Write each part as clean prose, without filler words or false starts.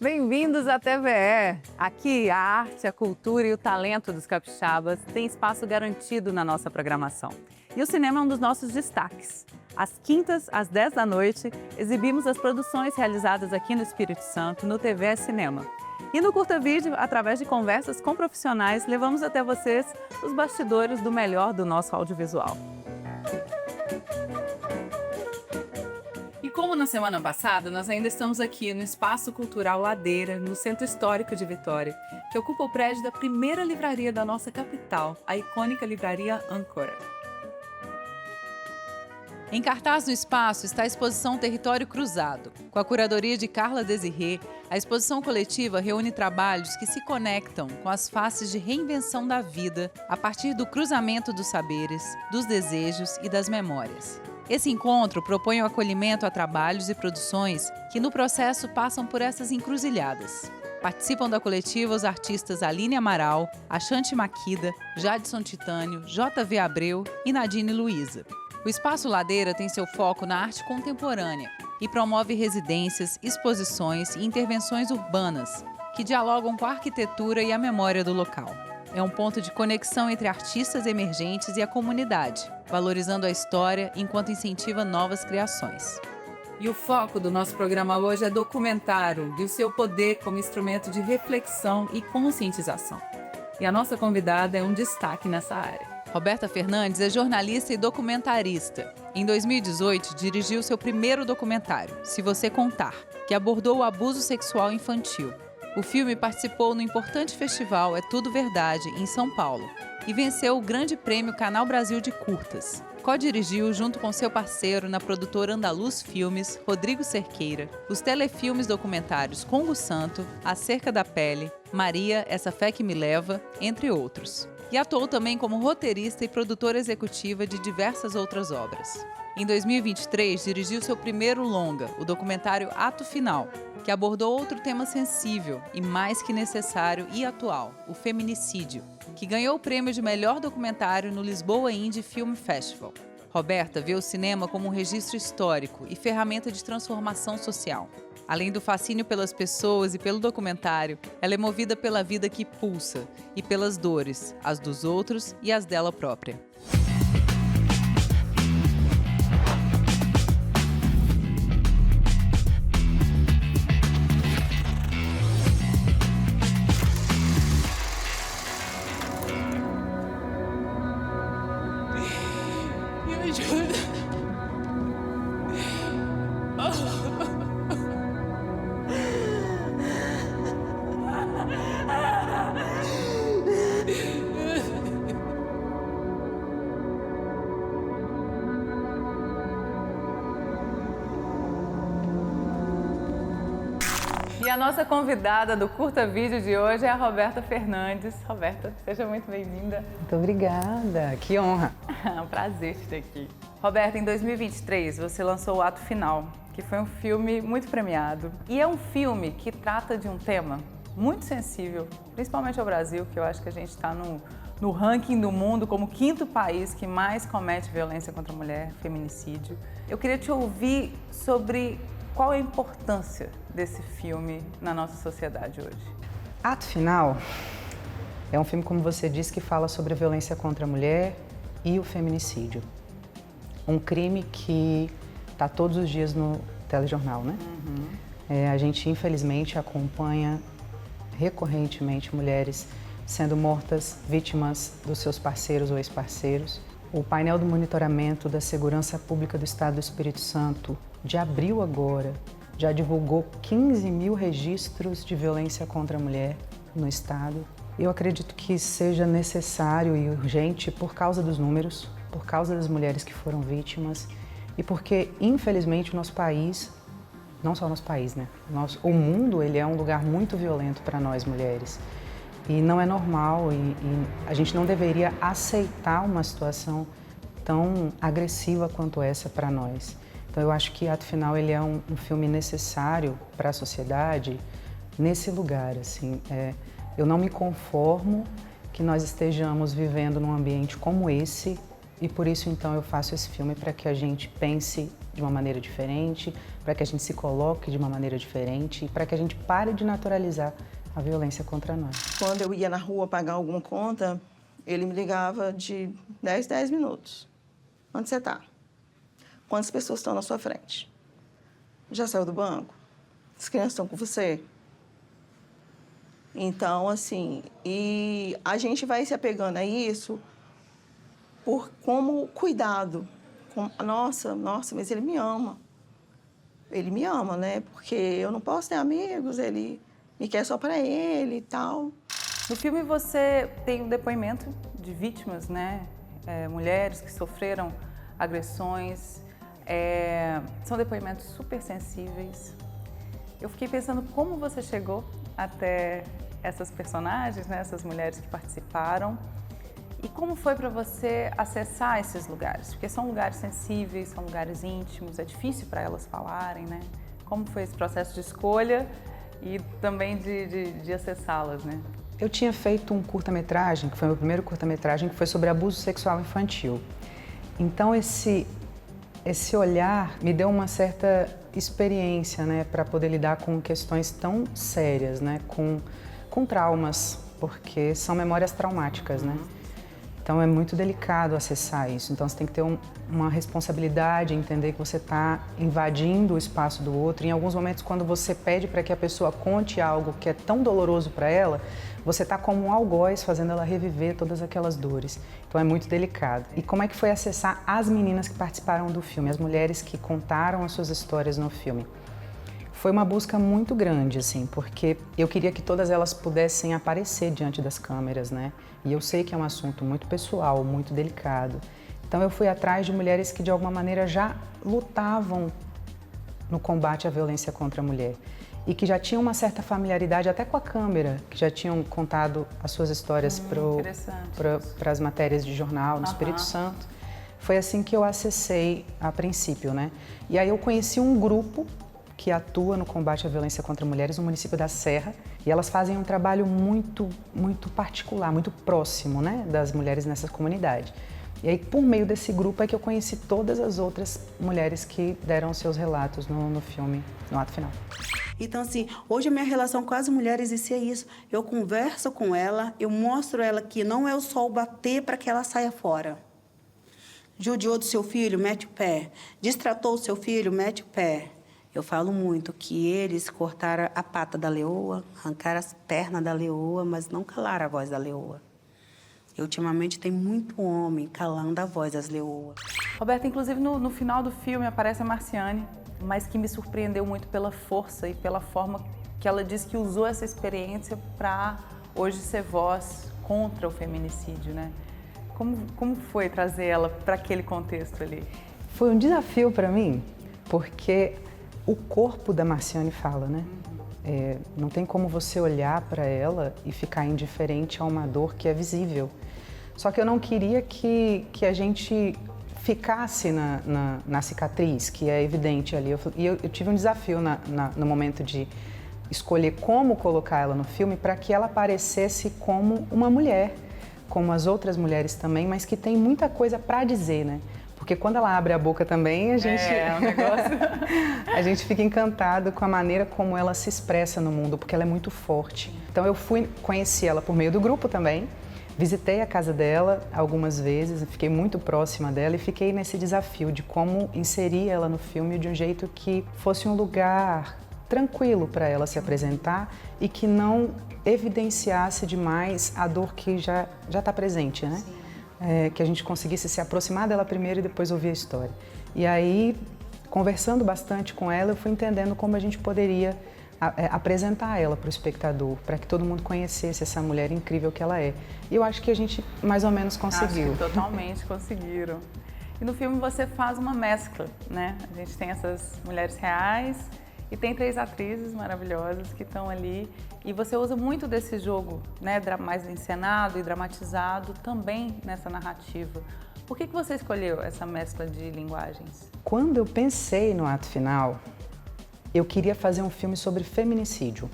Bem-vindos à TVE. Aqui, a arte, a cultura e o talento dos capixabas têm espaço garantido na nossa programação. E o cinema é um dos nossos destaques. Às quintas, às 10 da noite, exibimos as produções realizadas aqui no Espírito Santo, no TVE Cinema. E no Curta Vídeo, através de conversas com profissionais, levamos até vocês os bastidores do melhor do nosso audiovisual. E como na semana passada, nós ainda estamos aqui no Espaço Cultural Ladeira, no Centro Histórico de Vitória, que ocupa o prédio da primeira livraria da nossa capital, a icônica livraria Âncora. Em cartaz no espaço está a exposição Território Cruzado. Com a curadoria de Carla Desirê, a exposição coletiva reúne trabalhos que se conectam com as faces de reinvenção da vida a partir do cruzamento dos saberes, dos desejos e das memórias. Esse encontro propõe o acolhimento a trabalhos e produções que no processo passam por essas encruzilhadas. Participam da coletiva os artistas Aline Amaral, Ashanti Maquida, Jadson Titânio, JV Abreu e Nadine Luiza. O Espaço Ladeira tem seu foco na arte contemporânea e promove residências, exposições e intervenções urbanas que dialogam com a arquitetura e a memória do local. É um ponto de conexão entre artistas emergentes e a comunidade, valorizando a história enquanto incentiva novas criações. E o foco do nosso programa hoje é documentário e o seu poder como instrumento de reflexão e conscientização. E a nossa convidada é um destaque nessa área. Roberta Fernandes é jornalista e documentarista. Em 2018, dirigiu seu primeiro documentário, Se Você Contar, que abordou o abuso sexual infantil. O filme participou no importante festival É Tudo Verdade, em São Paulo, e venceu o Grande Prêmio Canal Brasil de Curtas. Co-dirigiu, junto com seu parceiro na produtora Andaluz Filmes, Rodrigo Cerqueira, os telefilmes documentários Congo Santo, Acerca da Pele, Maria, Essa Fé Que Me Leva, entre outros. E atuou também como roteirista e produtora executiva de diversas outras obras. Em 2023, dirigiu seu primeiro longa, o documentário Ato Final, que abordou outro tema sensível e mais que necessário e atual, o feminicídio, que ganhou o prêmio de melhor documentário no Lisboa Indie Film Festival. Roberta vê o cinema como um registro histórico e ferramenta de transformação social. Além do fascínio pelas pessoas e pelo documentário, ela é movida pela vida que pulsa e pelas dores, as dos outros e as dela própria. Me ajuda. E a nossa convidada do Curta Vídeo de hoje é a Roberta Fernandes. Roberta, seja muito bem-vinda. Muito obrigada, que honra. É um prazer te ter aqui. Roberta, em 2023 você lançou o Ato Final, que foi um filme muito premiado. E é um filme que trata de um tema muito sensível, principalmente ao Brasil, que eu acho que a gente está no ranking do mundo como o 5º país que mais comete violência contra a mulher, feminicídio. Eu queria te ouvir sobre qual é a importância desse filme na nossa sociedade hoje. Ato Final é um filme, como você disse, que fala sobre a violência contra a mulher e o feminicídio. Um crime que está todos os dias no telejornal, né? A gente, infelizmente, acompanha recorrentemente mulheres sendo mortas, vítimas dos seus parceiros ou ex-parceiros. O painel do monitoramento da Segurança Pública do Estado do Espírito Santo, de abril agora, já divulgou 15 mil registros de violência contra a mulher no Estado. Eu acredito que seja necessário e urgente por causa dos números, por causa das mulheres que foram vítimas e porque, infelizmente, o nosso país, não só o nosso país, né? O mundo, ele é um lugar muito violento para nós mulheres. E não é normal e a gente não deveria aceitar uma situação tão agressiva quanto essa para nós. Então eu acho que Ato Final ele é um filme necessário para a sociedade nesse lugar. Assim, eu não me conformo que nós estejamos vivendo num ambiente como esse e por isso então eu faço esse filme para que a gente pense de uma maneira diferente, para que a gente se coloque de uma maneira diferente, para que a gente pare de naturalizar a violência contra nós. Quando eu ia na rua pagar alguma conta, ele me ligava de 10 minutos. Onde você está? Quantas pessoas estão na sua frente? Já saiu do banco? As crianças estão com você? Então, assim, e a gente vai se apegando a isso como cuidado. Nossa, mas ele me ama. Ele me ama, né? Porque eu não posso ter amigos, ele me quer só para ele e tal. No filme você tem um depoimento de vítimas, né? Mulheres que sofreram agressões. São depoimentos super sensíveis. Eu fiquei pensando como você chegou até essas personagens, né? Essas mulheres que participaram. E como foi para você acessar esses lugares? Porque são lugares sensíveis, são lugares íntimos, é difícil para elas falarem, né? Como foi esse processo de escolha e também de acessá-las, né? Eu tinha feito um curta-metragem, que foi o meu primeiro curta-metragem, que foi sobre abuso sexual infantil. Então esse olhar me deu uma certa experiência, né, para poder lidar com questões tão sérias, né, com traumas, porque são memórias traumáticas, né? Então é muito delicado acessar isso. Então você tem que ter uma responsabilidade, entender que você está invadindo o espaço do outro. Em alguns momentos, quando você pede para que a pessoa conte algo que é tão doloroso para ela, você está como um algoz fazendo ela reviver todas aquelas dores. Então é muito delicado. E como é que foi acessar as meninas que participaram do filme, as mulheres que contaram as suas histórias no filme? Foi uma busca muito grande, assim, porque eu queria que todas elas pudessem aparecer diante das câmeras, né? E eu sei que é um assunto muito pessoal, muito delicado. Então eu fui atrás de mulheres que de alguma maneira já lutavam no combate à violência contra a mulher e que já tinham uma certa familiaridade até com a câmera, que já tinham contado as suas histórias para as matérias de jornal no Espírito Santo. Foi assim que eu acessei a princípio, né? E aí eu conheci um grupo que atua no combate à violência contra mulheres no município da Serra, e elas fazem um trabalho muito particular, muito próximo, né, das mulheres nessa comunidade. E aí, por meio desse grupo, é que eu conheci todas as outras mulheres que deram seus relatos no filme, no ato final. Então, assim, hoje a minha relação com as mulheres é isso. Eu converso com ela, eu mostro a ela que não é o sol bater para que ela saia fora. Judiou do seu filho, mete o pé. Destratou o seu filho, mete o pé. Eu falo muito que eles cortaram a pata da leoa, arrancaram as pernas da leoa, mas não calaram a voz da leoa. E, ultimamente tem muito homem calando a voz das leoas. Roberta, inclusive no final do filme aparece a Marciane, mas que me surpreendeu muito pela força e pela forma que ela diz que usou essa experiência para hoje ser voz contra o feminicídio, né? Como foi trazer ela para aquele contexto ali? Foi um desafio para mim, porque o corpo da Marciane fala, né? Não tem como você olhar para ela e ficar indiferente a uma dor que é visível. Só que eu não queria que a gente ficasse na cicatriz, que é evidente ali. Eu tive um desafio no momento de escolher como colocar ela no filme para que ela aparecesse como uma mulher, como as outras mulheres também, mas que tem muita coisa para dizer, né? Porque quando ela abre a boca também, a gente... um negócio... a gente fica encantado com a maneira como ela se expressa no mundo, porque ela é muito forte. Então eu conheci ela por meio do grupo também, visitei a casa dela algumas vezes, fiquei muito próxima dela e fiquei nesse desafio de como inserir ela no filme de um jeito que fosse um lugar tranquilo para ela se apresentar e que não evidenciasse demais a dor que já está presente, né? Que a gente conseguisse se aproximar dela primeiro e depois ouvir a história. E aí, conversando bastante com ela, eu fui entendendo como a gente poderia apresentar ela para o espectador, para que todo mundo conhecesse essa mulher incrível que ela é. E eu acho que a gente mais ou menos conseguiu. Acho que totalmente conseguiram. E no filme você faz uma mescla, né? A gente tem essas mulheres reais e tem 3 atrizes maravilhosas que estão ali. E você usa muito desse jogo, né, mais encenado e dramatizado também nessa narrativa. Por que você escolheu essa mescla de linguagens? Quando eu pensei no ato final, eu queria fazer um filme sobre feminicídio.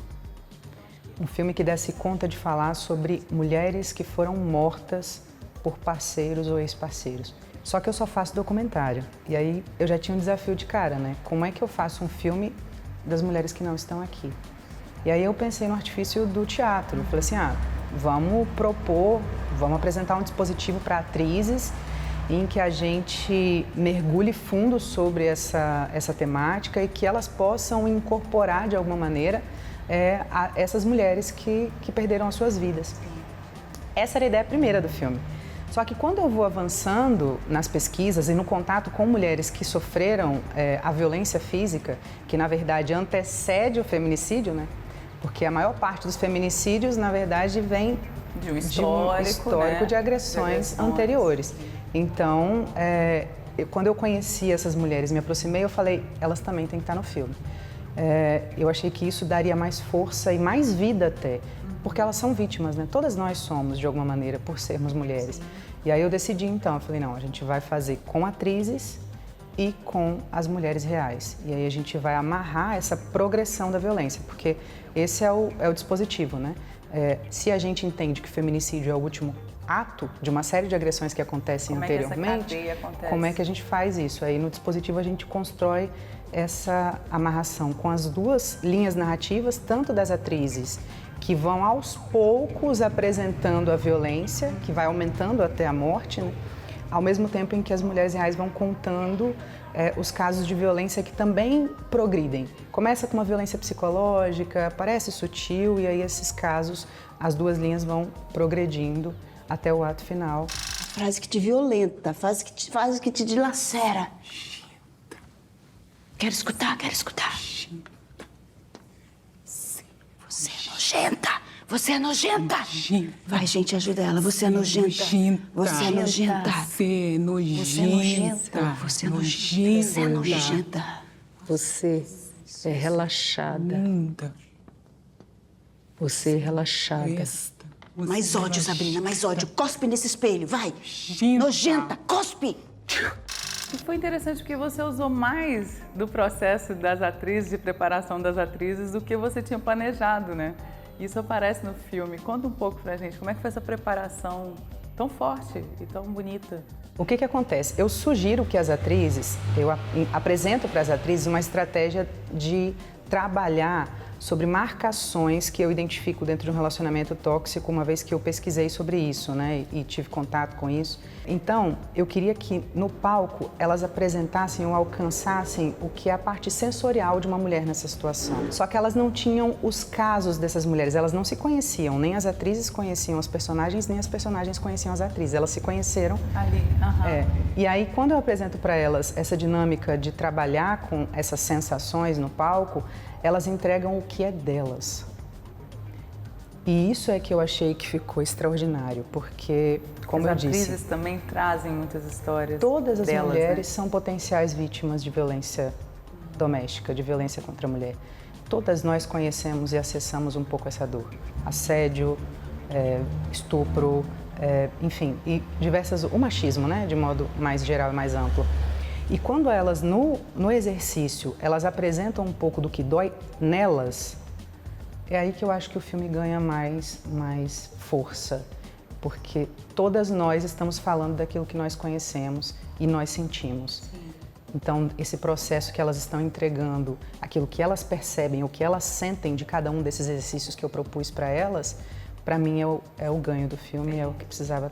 Um filme que desse conta de falar sobre mulheres que foram mortas por parceiros ou ex-parceiros. Só que eu só faço documentário. E aí eu já tinha um desafio de cara, né? Como é que eu faço um filme das mulheres que não estão aqui? E aí eu pensei no artifício do teatro. Eu falei assim, vamos propor, vamos apresentar um dispositivo para atrizes em que a gente mergulhe fundo sobre essa temática e que elas possam incorporar de alguma maneira essas mulheres que perderam as suas vidas. Essa era a ideia primeira do filme. Só que quando eu vou avançando nas pesquisas e no contato com mulheres que sofreram a violência física, que na verdade antecede o feminicídio, né? Porque a maior parte dos feminicídios, na verdade, vem de um histórico, né? de agressões anteriores. Então, quando eu conheci essas mulheres, me aproximei, eu falei, elas também têm que estar no filme. Eu achei que isso daria mais força e mais vida até, porque elas são vítimas, né? Todas nós somos, de alguma maneira, por sermos mulheres. E aí eu decidi, então, eu falei, não, a gente vai fazer com atrizes e com as mulheres reais. E aí a gente vai amarrar essa progressão da violência, porque esse é o dispositivo, né? Se a gente entende que o feminicídio é o último ato de uma série de agressões que acontecem anteriormente, como é que a gente faz isso? Aí no dispositivo a gente constrói essa amarração com as duas linhas narrativas, tanto das atrizes que vão aos poucos apresentando a violência, que vai aumentando até a morte, né? Ao mesmo tempo em que as mulheres reais vão contando os casos de violência que também progridem. Começa com uma violência psicológica, parece sutil, e aí esses casos, as duas linhas vão progredindo até o ato final. Frase que te violenta, frase que te dilacera. Quero escutar, quero escutar. Você é nojenta! Você é nojenta! Vai, gente, ajuda ela. Você é nojenta. Você é nojenta. Você é nojenta. Você é nojenta. Você é nojenta. Você é relaxada. Você é relaxada. Mais ódio, Sabrina, mais ódio. Cospe nesse espelho, vai! Nojenta, cospe! E foi interessante porque você usou mais do processo das atrizes, de preparação das atrizes, do que você tinha planejado, né? Isso aparece no filme. Conta um pouco pra gente, como é que foi essa preparação tão forte e tão bonita? O que acontece? Eu sugiro que as atrizes, eu apresento para as atrizes uma estratégia de trabalhar sobre marcações que eu identifico dentro de um relacionamento tóxico, uma vez que eu pesquisei sobre isso, né, e tive contato com isso. Então, eu queria que no palco elas apresentassem ou alcançassem o que é a parte sensorial de uma mulher nessa situação. Só que elas não tinham os casos dessas mulheres, elas não se conheciam, nem as atrizes conheciam os personagens, nem as personagens conheciam as atrizes, elas se conheceram ali. E aí, quando eu apresento para elas essa dinâmica de trabalhar com essas sensações no palco, elas entregam o que é delas. E isso é que eu achei que ficou extraordinário, porque, como eu disse... As atrizes também trazem muitas histórias todas as delas, mulheres, né? são potenciais vítimas de violência doméstica, de violência contra a mulher. Todas nós conhecemos e acessamos um pouco essa dor. Assédio, estupro, enfim, e o machismo, né, de modo mais geral e mais amplo. E quando elas, no exercício, elas apresentam um pouco do que dói nelas, é aí que eu acho que o filme ganha mais força. Porque todas nós estamos falando daquilo que nós conhecemos e nós sentimos. Sim. Então, esse processo que elas estão entregando, aquilo que elas percebem, o que elas sentem de cada um desses exercícios que eu propus para elas, para mim é o ganho do filme, é o que precisava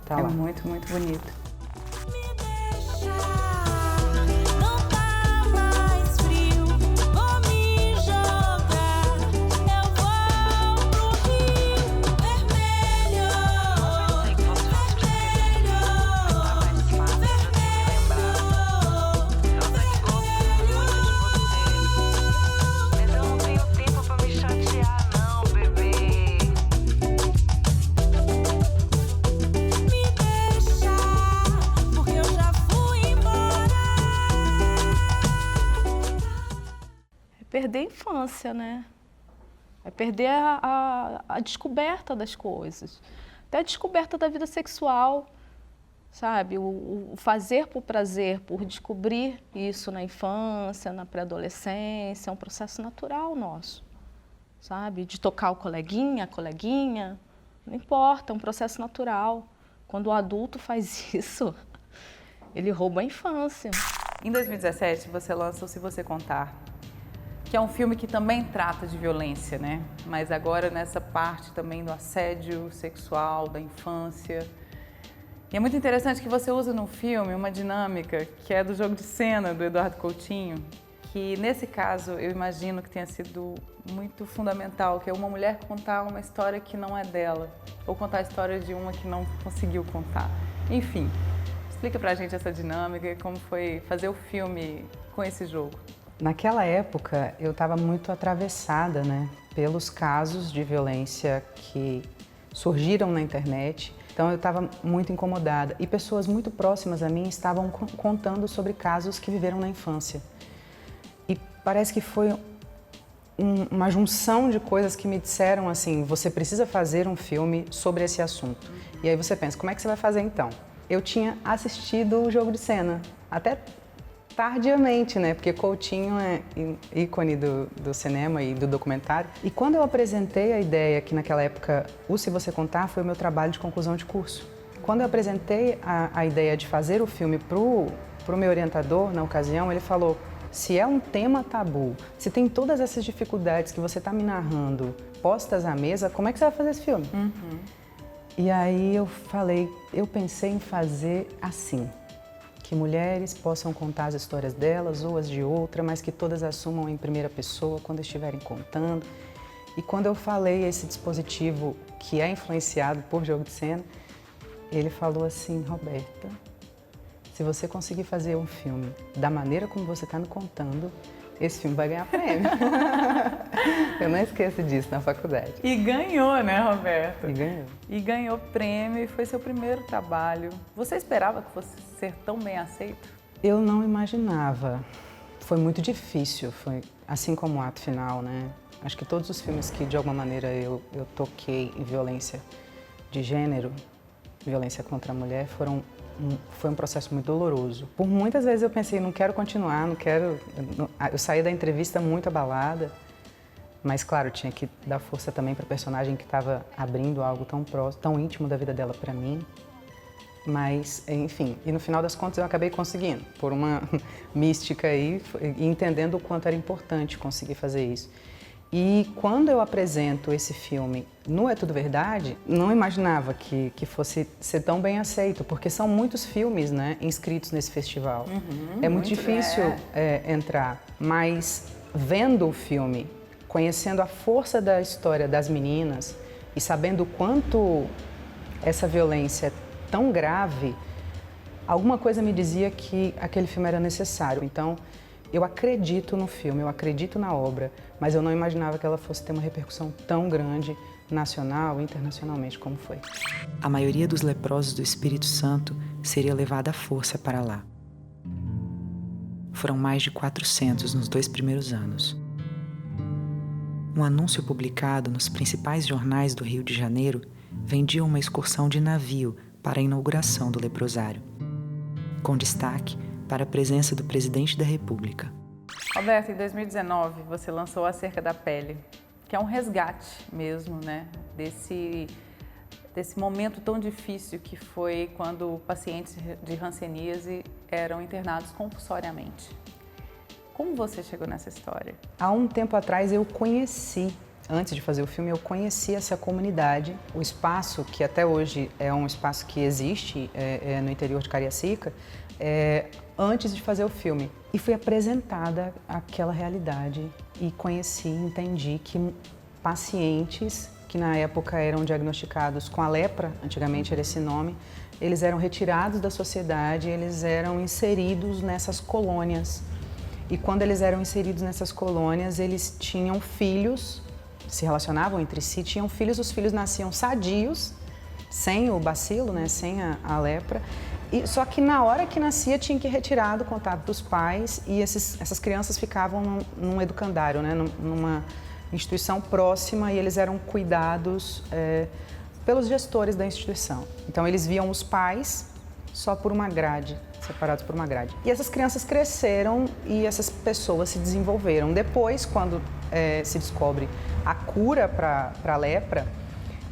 estar lá. É muito, muito bonito. Perder a infância, né? É perder a descoberta das coisas. Até a descoberta da vida sexual, sabe? O fazer por prazer, por descobrir isso na infância, na pré-adolescência, é um processo natural nosso, sabe? De tocar o coleguinha, a coleguinha, não importa, é um processo natural. Quando o adulto faz isso, Ele rouba a infância. Em 2017, você lança o Se Você Contar, que é um filme que também trata de violência, né? Mas agora nessa parte também do assédio sexual, da infância. E é muito interessante que você usa no filme uma dinâmica que é do jogo de cena do Eduardo Coutinho, que nesse caso eu imagino que tenha sido muito fundamental, que é uma mulher contar uma história que não é dela, ou contar a história de uma que não conseguiu contar. Enfim, explica pra gente essa dinâmica e como foi fazer o filme com esse jogo. Naquela época, eu estava muito atravessada, né, pelos casos de violência que surgiram na internet. Então, eu estava muito incomodada. E pessoas muito próximas a mim estavam contando sobre casos que viveram na infância. E parece que foi uma junção de coisas que me disseram assim, você precisa fazer um filme sobre esse assunto. E aí você pensa, como é que você vai fazer então? Eu tinha assistido o Jogo de Cena, até tardiamente, né? Porque Coutinho é ícone do cinema e do documentário. E quando eu apresentei a ideia, que naquela época o Se Você Contar foi o meu trabalho de conclusão de curso. Quando eu apresentei a ideia de fazer o filme pro meu orientador, na ocasião, ele falou, se é um tema tabu, se tem todas essas dificuldades que você está me narrando postas à mesa, como é que você vai fazer esse filme? Uhum. E aí eu pensei em fazer assim, que mulheres possam contar as histórias delas ou as de outra, mas que todas assumam em primeira pessoa quando estiverem contando. E quando eu falei esse dispositivo que é influenciado por jogo de cena, ele falou assim, Roberta, se você conseguir fazer um filme da maneira como você está me contando, esse filme vai ganhar prêmio. Eu não esqueço disso na faculdade. E ganhou, né, Roberta? E ganhou. E ganhou prêmio e foi seu primeiro trabalho. Você esperava que fosse ser tão bem aceito? Eu não imaginava. Foi muito difícil, foi assim como o ato final, né? Acho que todos os filmes que de alguma maneira eu toquei em violência de gênero, violência contra a mulher, foi um processo muito doloroso. Por muitas vezes eu pensei, não quero continuar, não quero... Eu saí da entrevista muito abalada, mas claro, tinha que dar força também para a personagem que estava abrindo algo tão próximo, tão íntimo da vida dela para mim. Mas, enfim, e no final das contas eu acabei conseguindo, por uma mística aí, e entendendo o quanto era importante conseguir fazer isso. E quando eu apresento esse filme no É Tudo Verdade, não imaginava que fosse ser tão bem aceito, porque são muitos filmes, né, inscritos nesse festival. É muito difícil entrar, mas vendo o filme, conhecendo a força da história das meninas e sabendo o quanto essa violência é tão grave, alguma coisa me dizia que aquele filme era necessário. Então, eu acredito no filme, eu acredito na obra, mas eu não imaginava que ela fosse ter uma repercussão tão grande, nacional e internacionalmente como foi. A maioria dos leprosos do Espírito Santo seria levada à força para lá. Foram mais de 400 nos 2 primeiros anos. Um anúncio publicado nos principais jornais do Rio de Janeiro vendia uma excursão de navio para a inauguração do leprosário, com destaque para a presença do presidente da República. Roberta, em 2019 você lançou Acerca da Pele, que é um resgate mesmo, né, desse momento tão difícil que foi quando pacientes de hanseníase eram internados compulsoriamente. Como você chegou nessa história? Há um tempo atrás eu conheci, antes de fazer o filme, eu conheci essa comunidade, o espaço que até hoje é um espaço que existe no interior de Cariacica, antes de fazer o filme. E fui apresentada aquela realidade e conheci, entendi que pacientes que na época eram diagnosticados com a lepra, antigamente era esse nome, eles eram retirados da sociedade, eles eram inseridos nessas colônias. E quando eles eram inseridos nessas colônias, eles tinham filhos, se relacionavam entre si, tinham filhos, os filhos nasciam sadios, sem o bacilo, né, sem a lepra. Só que na hora que nascia tinha que retirar do contato dos pais e essas crianças ficavam num educandário, né, numa instituição próxima, e eles eram cuidados pelos gestores da instituição. Então eles viam os pais só por uma grade, separados por uma grade. E essas crianças cresceram e essas pessoas se desenvolveram. Depois, quando se descobre a cura para a lepra,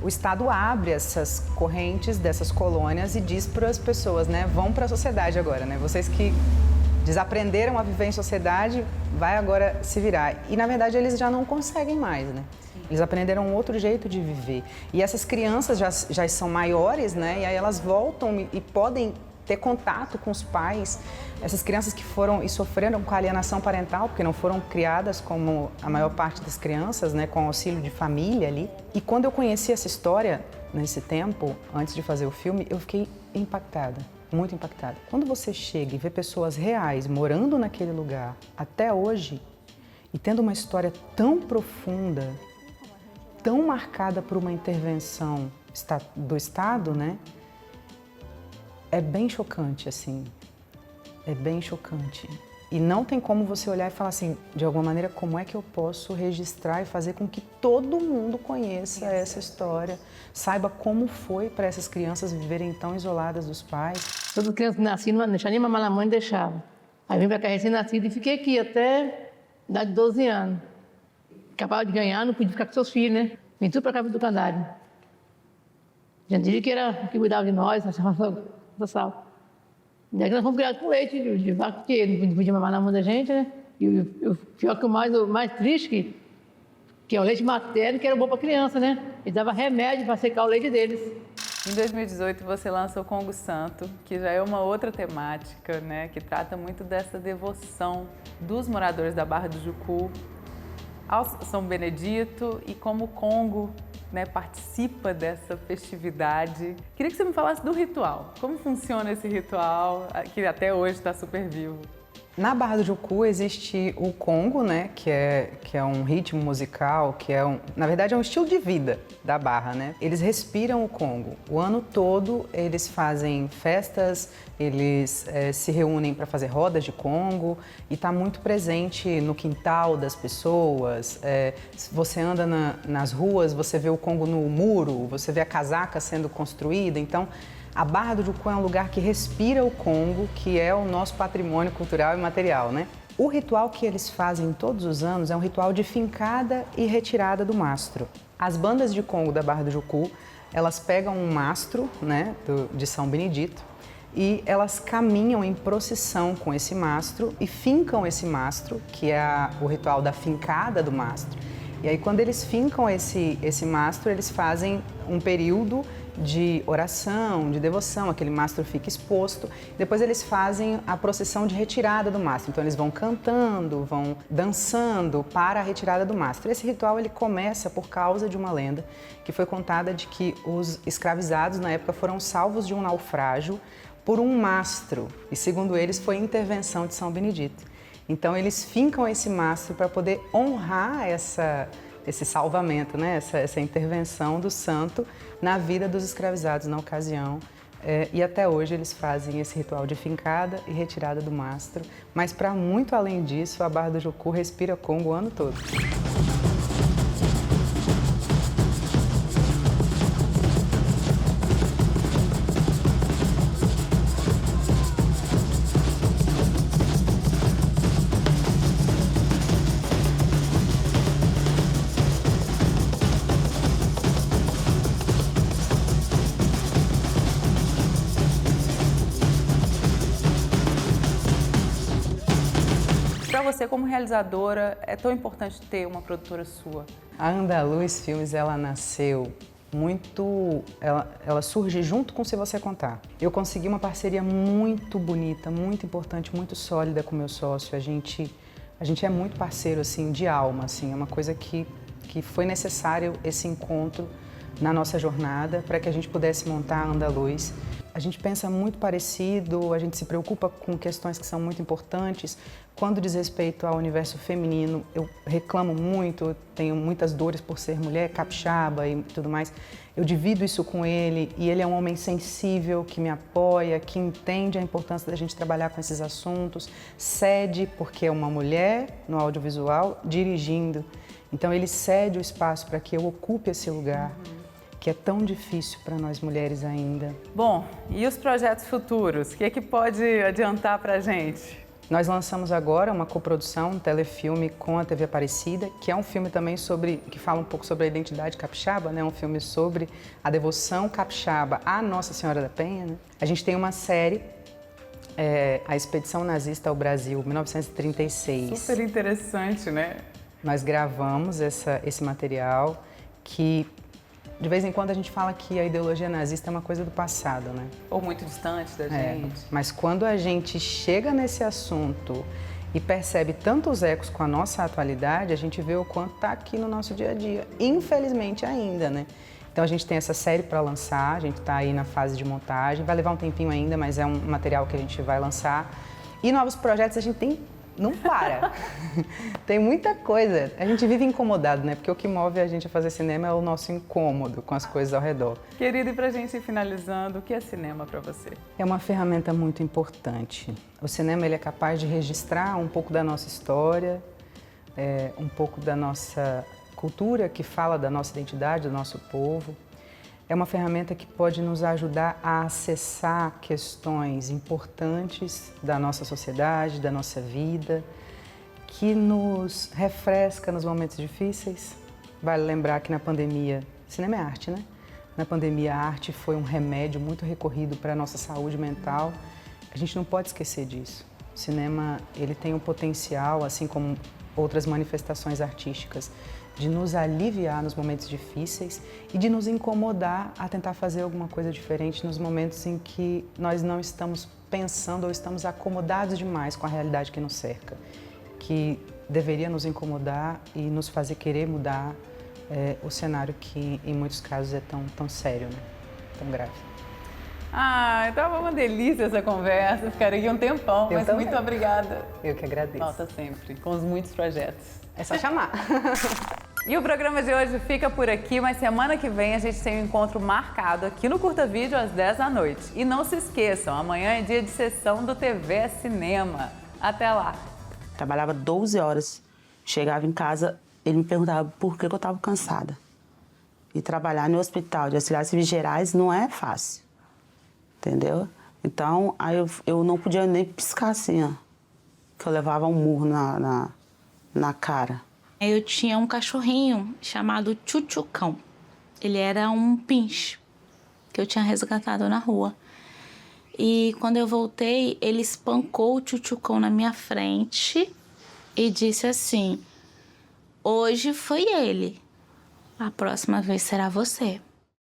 o Estado abre essas correntes dessas colônias e diz para as pessoas, né, vão para a sociedade agora, né? Vocês que desaprenderam a viver em sociedade, vai agora se virar. E, na verdade, eles já não conseguem mais, né? Eles aprenderam um outro jeito de viver. E essas crianças já são maiores, né? E aí elas voltam e podem ter contato com os pais. Essas crianças que foram e sofreram com a alienação parental, porque não foram criadas como a maior parte das crianças, né? Com auxílio de família ali. E quando eu conheci essa história, nesse tempo, antes de fazer o filme, eu fiquei impactada. Muito impactada. Quando você chega e vê pessoas reais morando naquele lugar até hoje e tendo uma história tão profunda, tão marcada por uma intervenção do Estado, né? É bem chocante, assim. É bem chocante. E não tem como você olhar e falar assim, de alguma maneira, como é que eu posso registrar e fazer com que todo mundo conheça essa história, saiba como foi para essas crianças viverem tão isoladas dos pais. Todas as crianças que nasciam, não deixavam nem mamar na mãe, deixavam. Aí vim para cá recém-nascido e fiquei aqui até a idade de 12 anos. Acabava de ganhar, não podia ficar com seus filhos, né? Vim tudo para cá do Canário. Já dizia que era que cuidava de nós, achava sal. Daí nós fomos criados com leite de vaca, porque não podia mamar na mão da gente, né? E o pior que o mais triste, que é o leite materno, que era bom para a criança, né? E dava remédio para secar o leite deles. Em 2018, você lançou Congo Santo, que já é uma outra temática, né? Que trata muito dessa devoção dos moradores da Barra do Jucu ao São Benedito e como o Congo, né, participa dessa festividade. Queria que você me falasse do ritual. Como funciona esse ritual, que até hoje está super vivo? Na Barra do Jucu existe o Congo, né, que é um ritmo musical, na verdade é um estilo de vida da Barra, né? Eles respiram o Congo. O ano todo eles fazem festas, eles se reúnem para fazer rodas de Congo e está muito presente no quintal das pessoas. Se você anda nas ruas, você vê o Congo no muro, você vê a casaca sendo construída, então a Barra do Jucu é um lugar que respira o Congo, que é o nosso patrimônio cultural e material, né? O ritual que eles fazem todos os anos é um ritual de fincada e retirada do mastro. As bandas de Congo da Barra do Jucu, elas pegam um mastro, né, de São Benedito, e elas caminham em procissão com esse mastro e fincam esse mastro, que é o ritual da fincada do mastro. E aí, quando eles fincam esse mastro, eles fazem um período de oração, de devoção, aquele mastro fica exposto. Depois eles fazem a procissão de retirada do mastro. Então eles vão cantando, vão dançando para a retirada do mastro. Esse ritual ele começa por causa de uma lenda que foi contada de que os escravizados na época foram salvos de um naufrágio por um mastro. E segundo eles foi intervenção de São Benedito. Então eles fincam esse mastro para poder honrar esse salvamento, né? essa intervenção do santo na vida dos escravizados na ocasião. E até hoje eles fazem esse ritual de fincada e retirada do mastro. Mas para muito além disso, a Barra do Jucu respira Congo o ano todo. Para você, como realizadora, é tão importante ter uma produtora sua? A Andaluz Filmes, ela nasceu muito... Ela surge junto com Se Você Contar. Eu consegui uma parceria muito bonita, muito importante, muito sólida com meu sócio. A gente é muito parceiro, assim, de alma, assim. É uma coisa que foi necessário esse encontro na nossa jornada para que a gente pudesse montar a Andaluz. A gente pensa muito parecido, a gente se preocupa com questões que são muito importantes. Quando diz respeito ao universo feminino, eu reclamo muito, tenho muitas dores por ser mulher, capixaba e tudo mais. Eu divido isso com ele e ele é um homem sensível, que me apoia, que entende a importância da gente trabalhar com esses assuntos, cede porque é uma mulher no audiovisual dirigindo. Então ele cede o espaço para que eu ocupe esse lugar. Que é tão difícil para nós mulheres ainda. Bom, e os projetos futuros? O que é que pode adiantar para a gente? Nós lançamos agora uma coprodução, um telefilme com a TV Aparecida, que é um filme também que fala um pouco sobre a identidade capixaba, né? Um filme sobre a devoção capixaba à Nossa Senhora da Penha, né? A gente tem uma série, A Expedição Nazista ao Brasil, 1936. Super interessante, né? Nós gravamos esse material que, de vez em quando, a gente fala que a ideologia nazista é uma coisa do passado, né? Ou muito distante da gente. Mas quando a gente chega nesse assunto e percebe tantos ecos com a nossa atualidade, a gente vê o quanto está aqui no nosso dia a dia. Infelizmente ainda, né? Então a gente tem essa série para lançar, a gente está aí na fase de montagem, vai levar um tempinho ainda, mas é um material que a gente vai lançar. E novos projetos a gente não para. Tem muita coisa. A gente vive incomodado, né? Porque o que move a gente a fazer cinema é o nosso incômodo com as coisas ao redor. Querida, e pra gente ir finalizando, o que é cinema para você? É uma ferramenta muito importante. O cinema ele é capaz de registrar um pouco da nossa história, um pouco da nossa cultura, que fala da nossa identidade, do nosso povo. É uma ferramenta que pode nos ajudar a acessar questões importantes da nossa sociedade, da nossa vida, que nos refresca nos momentos difíceis. Vale lembrar que na pandemia, cinema é arte, né? Na pandemia, a arte foi um remédio muito recorrido para a nossa saúde mental. A gente não pode esquecer disso. O cinema, ele tem o potencial, assim como outras manifestações artísticas, de nos aliviar nos momentos difíceis e de nos incomodar a tentar fazer alguma coisa diferente nos momentos em que nós não estamos pensando ou estamos acomodados demais com a realidade que nos cerca, que deveria nos incomodar e nos fazer querer mudar o cenário que, em muitos casos, é tão sério, né? Tão grave. Ah, então uma delícia essa conversa, ficaria aqui um tempão, mas também. muito obrigada. Eu que agradeço. Volta sempre, com os muitos projetos. É só chamar. E o programa de hoje fica por aqui, mas semana que vem a gente tem um encontro marcado aqui no Curta Vídeo às 10 da noite. E não se esqueçam, amanhã é dia de sessão do TV Cinema. Até lá! Trabalhava 12 horas, chegava em casa, ele me perguntava por que eu estava cansada. E trabalhar no hospital de auxiliares civis gerais não é fácil, entendeu? Então, aí eu não podia nem piscar assim, ó, que eu levava um murro na cara. Eu tinha um cachorrinho chamado Tchutchucão. Ele era um pinche que eu tinha resgatado na rua. E quando eu voltei, ele espancou o Tchutchucão na minha frente e disse assim: hoje foi ele, a próxima vez será você.